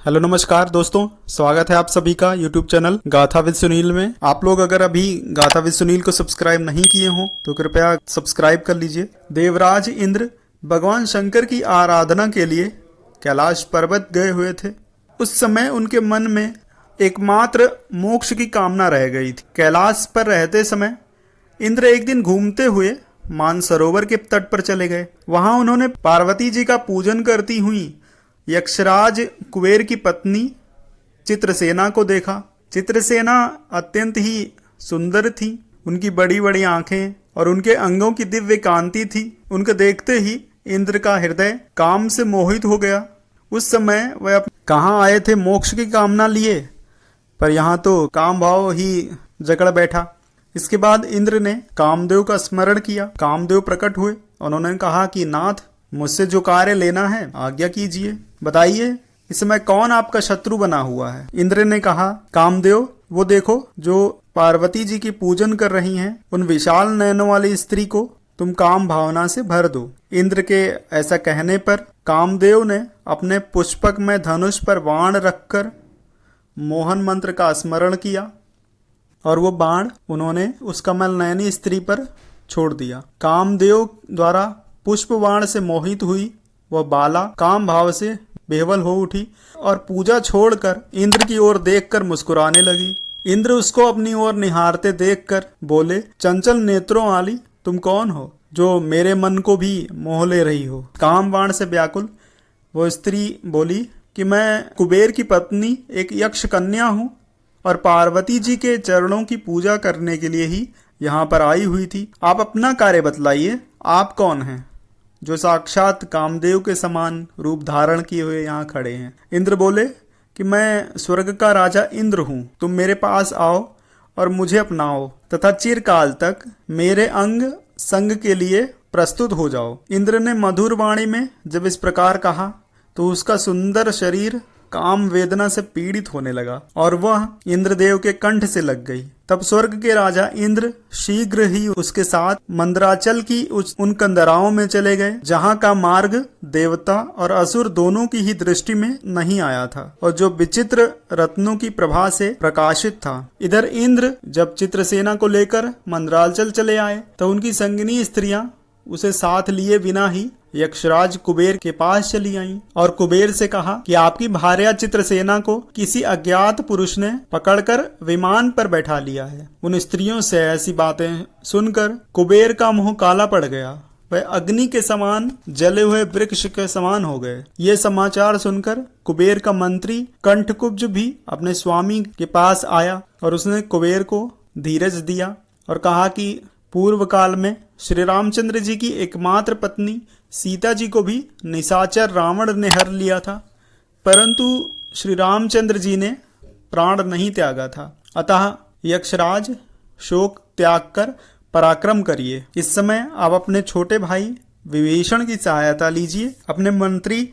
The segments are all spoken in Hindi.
हेलो नमस्कार दोस्तों, स्वागत है आप सभी का YouTube चैनल गाथा विद सुनील में। आप लोग अगर अभी गाथा विद सुनील को सब्सक्राइब नहीं किए हो तो कृपया सब्सक्राइब कर लीजिए। देवराज इंद्र भगवान शंकर की आराधना के लिए कैलाश पर्वत गए हुए थे। उस समय उनके मन में एकमात्र मोक्ष की कामना रह गई थी। कैलाश पर रहते समय इंद्र एक दिन घूमते हुए मानसरोवर के तट पर चले गए। वहां उन्होंने पार्वती जी का पूजन करती हुई यक्षराज कुबेर की पत्नी चित्रसेना को देखा। चित्रसेना अत्यंत ही सुंदर थी। उनकी बड़ी बड़ी आंखें और उनके अंगों की दिव्य कांति थी। उनको देखते ही इंद्र का हृदय काम से मोहित हो गया। उस समय वह कहाँ आए थे मोक्ष की कामना लिए, पर यहाँ तो काम भाव ही जकड़ बैठा। इसके बाद इंद्र ने कामदेव का स्मरण किया। कामदेव प्रकट हुए। उन्होंने कहा कि नाथ, मुझसे जो कार्य लेना है आज्ञा कीजिए, बताइए इस समय कौन आपका शत्रु बना हुआ है। इंद्र ने कहा, कामदेव वो देखो जो पार्वती जी की पूजन कर रही हैं, उन विशाल नयनों वाली स्त्री को तुम काम भावना से भर दो। इंद्र के ऐसा कहने पर कामदेव ने अपने पुष्पक में धनुष पर बाण रखकर मोहन मंत्र का स्मरण किया और वो बाण उन्होंने उस कमल नयनी स्त्री पर छोड़ दिया। कामदेव द्वारा पुष्प बाण से मोहित हुई वह बाला काम भाव से बेवल हो उठी और पूजा छोड़कर इंद्र की ओर देखकर मुस्कुराने लगी। इंद्र उसको अपनी ओर निहारते देखकर बोले, चंचल नेत्रों वाली तुम कौन हो जो मेरे मन को भी मोह ले रही हो। काम बाण से व्याकुल वो स्त्री बोली कि मैं कुबेर की पत्नी एक यक्ष कन्या हूँ और पार्वती जी के चरणों की पूजा करने के लिए ही यहाँ पर आई हुई थी। आप अपना कार्य बतलाइए, आप कौन हैं जो साक्षात कामदेव के समान रूप धारण किए हुए यहाँ खड़े हैं। इंद्र बोले कि मैं स्वर्ग का राजा इंद्र हूँ। तुम मेरे पास आओ और मुझे अपनाओ तथा चिरकाल तक मेरे अंग संग के लिए प्रस्तुत हो जाओ। इंद्र ने मधुर वाणी में जब इस प्रकार कहा तो उसका सुंदर शरीर काम वेदना से पीड़ित होने लगा और वह इंद्रदेव के कंठ से लग गई। तब स्वर्ग के राजा इंद्र शीघ्र ही उसके साथ मंदराचल की उन कंदराओं में चले गए जहाँ का मार्ग देवता और असुर दोनों की ही दृष्टि में नहीं आया था और जो विचित्र रत्नों की प्रभा से प्रकाशित था। इधर इंद्र जब चित्रसेना को लेकर मंदराचल चले आए तो उनकी संगिनी स्त्रियां उसे साथ लिए बिना ही यक्षराज कुबेर के पास चली आईं और कुबेर से कहा कि आपकी भार्या चित्रसेना को किसी अज्ञात पुरुष ने पकड़कर विमान पर बैठा लिया है। उन स्त्रियों से ऐसी बातें सुनकर कुबेर का मुंह काला पड़ गया। वह अग्नि के समान जले हुए वृक्ष के समान हो गए। ये समाचार सुनकर कुबेर का मंत्री कंठकुब्ज भी अपने स्वामी के पास आया और उसने कुबेर को धीरज दिया और कहा कि पूर्व काल में श्री रामचंद्र जी की एकमात्र पत्नी सीता जी को भी निशाचर रावण ने हर लिया था, परंतु श्री रामचंद्र जी ने प्राण नहीं त्यागा था। अतः यक्षराज शोक त्याग कर पराक्रम करिए। इस समय आप अपने छोटे भाई विभीषण की सहायता लीजिए। अपने मंत्री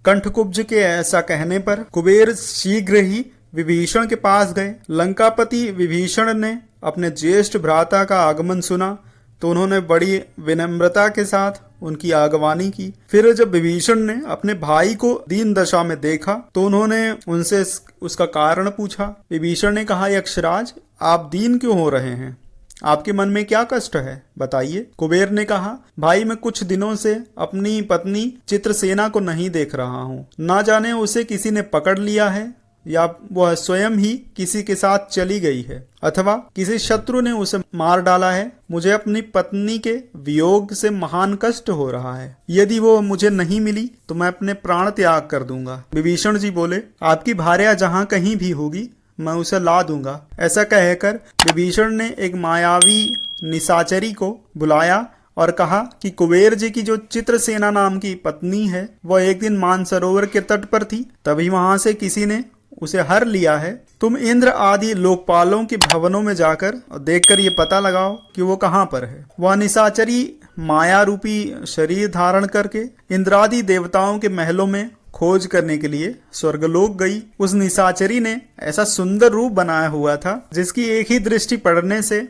कंठकुब्ज के ऐसा कहने पर कुबेर शीघ्र ही विभीषण के पास गए। लंकापति विभीषण ने अपने ज्येष्ठ भ्राता का आगमन सुना तो उन्होंने बड़ी विनम्रता के साथ उनकी आगवानी की। फिर जब विभीषण ने अपने भाई को दीन दशा में देखा तो उन्होंने उनसे उसका कारण पूछा। विभीषण ने कहा, यक्षराज आप दीन क्यों हो रहे हैं, आपके मन में क्या कष्ट है, बताइए। कुबेर ने कहा, भाई मैं कुछ दिनों से अपनी पत्नी चित्रसेना को नहीं देख रहा हूँ। ना जाने उसे किसी ने पकड़ लिया है या वह स्वयं ही किसी के साथ चली गई है अथवा किसी शत्रु ने उसे मार डाला है। मुझे अपनी पत्नी के वियोग से महान कष्ट हो रहा है। यदि वो मुझे नहीं मिली तो मैं अपने प्राण त्याग कर दूंगा। विभीषण जी बोले, आपकी भार्या जहाँ कहीं भी होगी मैं उसे ला दूंगा। ऐसा कहकर विभीषण ने एक मायावी निशाचरी को बुलाया और कहा कि कुबेर जी की जो चित्रसेना नाम की पत्नी है वह एक दिन मानसरोवर के तट पर थी, तभी वहां से किसी ने उसे हर लिया है। तुम इंद्र आदि लोकपालों के भवनों में जाकर और देखकर ये पता लगाओ कि वो कहाँ पर है। वह निशाचरी माया रूपी शरीर धारण करके इंद्रादि देवताओं के महलों में खोज करने के लिए स्वर्गलोक गई। उस निशाचरी ने ऐसा सुंदर रूप बनाया हुआ था जिसकी एक ही दृष्टि पड़ने से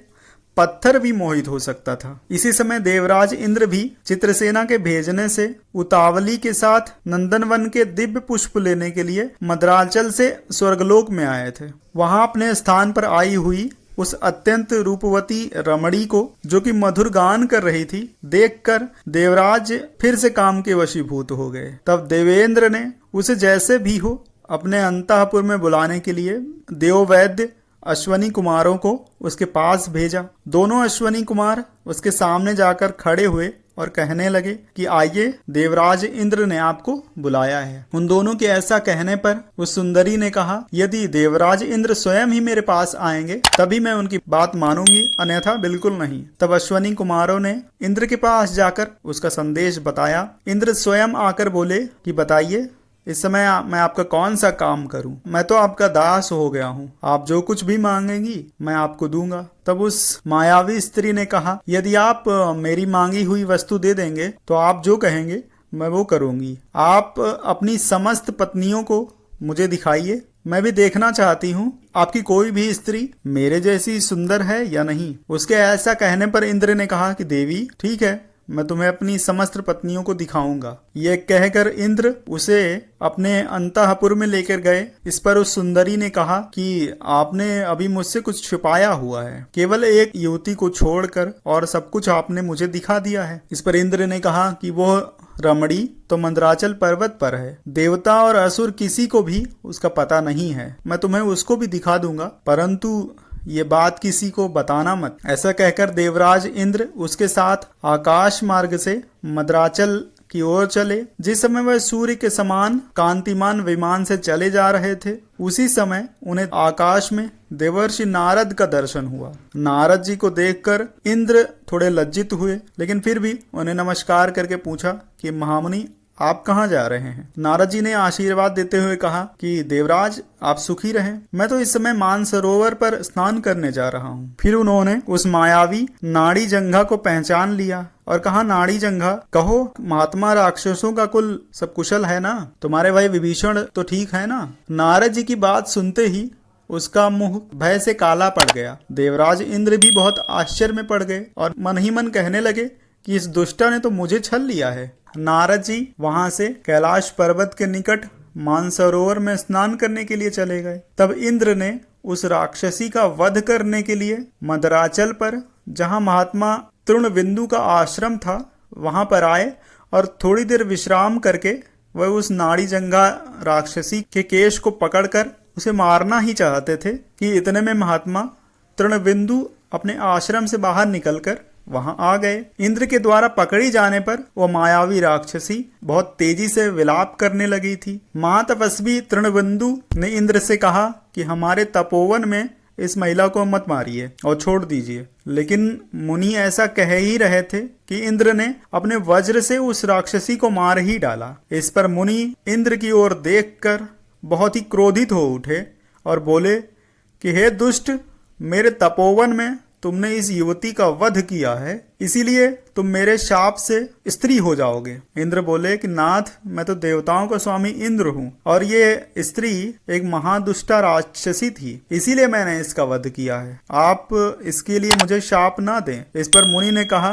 पत्थर भी मोहित हो सकता था। इसी समय देवराज इंद्र भी चित्रसेना के भेजने से उतावली के साथ नंदनवन के दिव्य पुष्प लेने के लिए मद्राचल से स्वर्गलोक में आए थे। वहां अपने स्थान पर आई हुई उस अत्यंत रूपवती रमणी को, जो कि मधुर गान कर रही थी, देखकर देवराज फिर से काम के वशीभूत हो गए। तब देवेंद्र ने उसे जैसे भी हो अपने अंतःपुर में बुलाने के लिए देववैद्य अश्वनी कुमारों को उसके पास भेजा। दोनों अश्वनी कुमार उसके सामने जाकर खड़े हुए और कहने लगे कि आइए, देवराज इंद्र ने आपको बुलाया है। उन दोनों के ऐसा कहने पर उस सुंदरी ने कहा, यदि देवराज इंद्र स्वयं ही मेरे पास आएंगे तभी मैं उनकी बात मानूंगी, अन्यथा बिल्कुल नहीं। तब अश्वनी कुमारों ने इंद्र के पास जाकर उसका संदेश बताया। इंद्र स्वयं आकर बोले कि बताइए, इस समय मैं आपका कौन सा काम करूं? मैं तो आपका दास हो गया हूं, आप जो कुछ भी मांगेंगी मैं आपको दूंगा। तब उस मायावी स्त्री ने कहा, यदि आप मेरी मांगी हुई वस्तु दे देंगे तो आप जो कहेंगे मैं वो करूंगी। आप अपनी समस्त पत्नियों को मुझे दिखाइए, मैं भी देखना चाहती हूँ आपकी कोई भी स्त्री मेरे जैसी सुंदर है या नहीं। उसके ऐसा कहने पर इंद्र ने कहा कि देवी, ठीक है, मैं तुम्हें अपनी समस्त पत्नियों को दिखाऊंगा। ये कहकर इंद्र उसे अपने अंतःपुर में लेकर गए। इस पर उस सुंदरी ने कहा कि आपने अभी मुझसे कुछ छुपाया हुआ है, केवल एक युवती को छोड़कर और सब कुछ आपने मुझे दिखा दिया है। इस पर इंद्र ने कहा कि वो रमणी तो मंदराचल पर्वत पर है, देवता और असुर किसी को भी उसका पता नहीं है। मैं तुम्हें उसको भी दिखा दूंगा, परंतु ये बात किसी को बताना मत। ऐसा कहकर देवराज इंद्र उसके साथ आकाश मार्ग से मद्राचल की ओर चले। जिस समय वह सूर्य के समान कांतिमान विमान से चले जा रहे थे, उसी समय उन्हें आकाश में देवर्षि नारद का दर्शन हुआ। नारद जी को देखकर इंद्र थोड़े लज्जित हुए, लेकिन फिर भी उन्हें नमस्कार करके पूछा कि महामुनि, आप कहाँ जा रहे हैं? नारद जी ने आशीर्वाद देते हुए कहा कि देवराज, आप सुखी रहें, मैं तो इस समय मानसरोवर पर स्नान करने जा रहा हूँ। फिर उन्होंने उस मायावी नाड़ी जंघा को पहचान लिया और कहा, नाड़ी जंघा, कहो महात्मा, राक्षसों का कुल सब कुशल है ना? तुम्हारे भाई विभीषण तो ठीक है ना? नारद जी की बात सुनते ही उसका मुंह भय से काला पड़ गया। देवराज इंद्र भी बहुत आश्चर्य में पड़ गए और मन ही मन कहने लगे कि इस दुष्टा ने तो मुझे छल लिया है। नारद जी वहां से कैलाश पर्वत के निकट मानसरोवर में स्नान करने के लिए चले गए। तब इंद्र ने उस राक्षसी का वध करने के लिए मद्राचल पर, जहां महात्मा तृणबिंदु का आश्रम था, वहां पर आए और थोड़ी देर विश्राम करके वह उस नाड़ी जंघा राक्षसी के केश को पकड़कर उसे मारना ही चाहते थे कि इतने में महात्मा तृणबिंदु अपने आश्रम से बाहर निकलकर वहां आ गए। इंद्र के द्वारा पकड़ी जाने पर वह मायावी राक्षसी बहुत तेजी से विलाप करने लगी थी। महातपस्वी तृणबिंदु ने इंद्र से कहा कि हमारे तपोवन में इस महिला को मत मारिए और छोड़ दीजिए, लेकिन मुनि ऐसा कह ही रहे थे कि इंद्र ने अपने वज्र से उस राक्षसी को मार ही डाला। इस पर मुनि इंद्र की ओर देखकर बहुत ही क्रोधित हो उठे और बोले कि हे दुष्ट, मेरे तपोवन में तुमने इस युवती का वध किया है, इसीलिए तुम मेरे शाप से स्त्री हो जाओगे। इंद्र बोले कि नाथ, मैं तो देवताओं का स्वामी इंद्र हूँ और ये स्त्री एक महादुष्टा राक्षसी थी, इसीलिए मैंने इसका वध किया है। आप इसके लिए मुझे शाप ना दें। इस पर मुनि ने कहा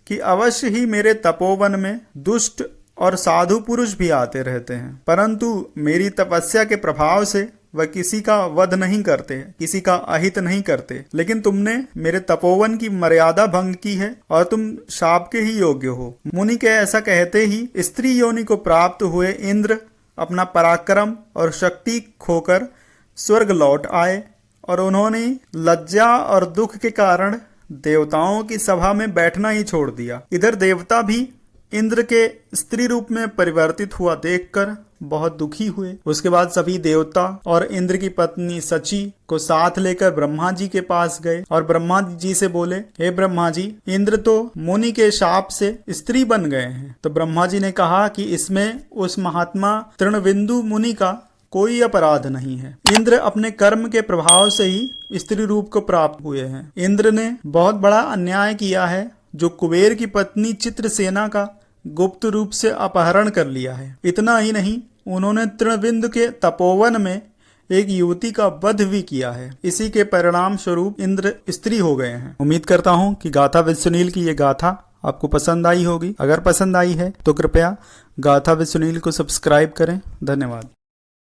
कि अवश्य ही मेरे तपोवन में दुष्ट और साधु पुरुष भी आते रहते हैं, परंतु मेरी तपस्या के प्रभाव से वह किसी का वध नहीं करते, किसी का अहित नहीं करते। लेकिन तुमने मेरे तपोवन की मर्यादा भंग की है और तुम शाप के ही योग्य हो। मुनि के ऐसा कहते ही स्त्री योनि को प्राप्त हुए इंद्र अपना पराक्रम और शक्ति खोकर स्वर्ग लौट आए और उन्होंने लज्जा और दुख के कारण देवताओं की सभा में बैठना ही छोड़ दिया। इधर देवता भी इंद्र के स्त्री रूप में परिवर्तित हुआ देखकर बहुत दुखी हुए। उसके बाद सभी देवता और इंद्र की पत्नी सची को साथ लेकर ब्रह्मा जी के पास गए और ब्रह्मा जी से बोले, हे ब्रह्मा जी, इंद्र तो मुनि के शाप से स्त्री बन गए हैं। तो ब्रह्मा जी ने कहा कि इसमें उस महात्मा तृणबिंदु मुनि का कोई अपराध नहीं है। इंद्र अपने कर्म के प्रभाव से ही स्त्री रूप को प्राप्त हुए हैं। इंद्र ने बहुत बड़ा अन्याय किया है जो कुबेर की पत्नी चित्रसेना का गुप्त रूप से अपहरण कर लिया है। इतना ही नहीं, उन्होंने तृणबिंदु के तपोवन में एक युवती का वध भी किया है। इसी के परिणाम स्वरूप इंद्र स्त्री हो गए हैं। उम्मीद करता हूँ कि गाथा विद सुनील की ये गाथा आपको पसंद आई होगी। अगर पसंद आई है तो कृपया गाथा विद सुनील को सब्सक्राइब करें। धन्यवाद।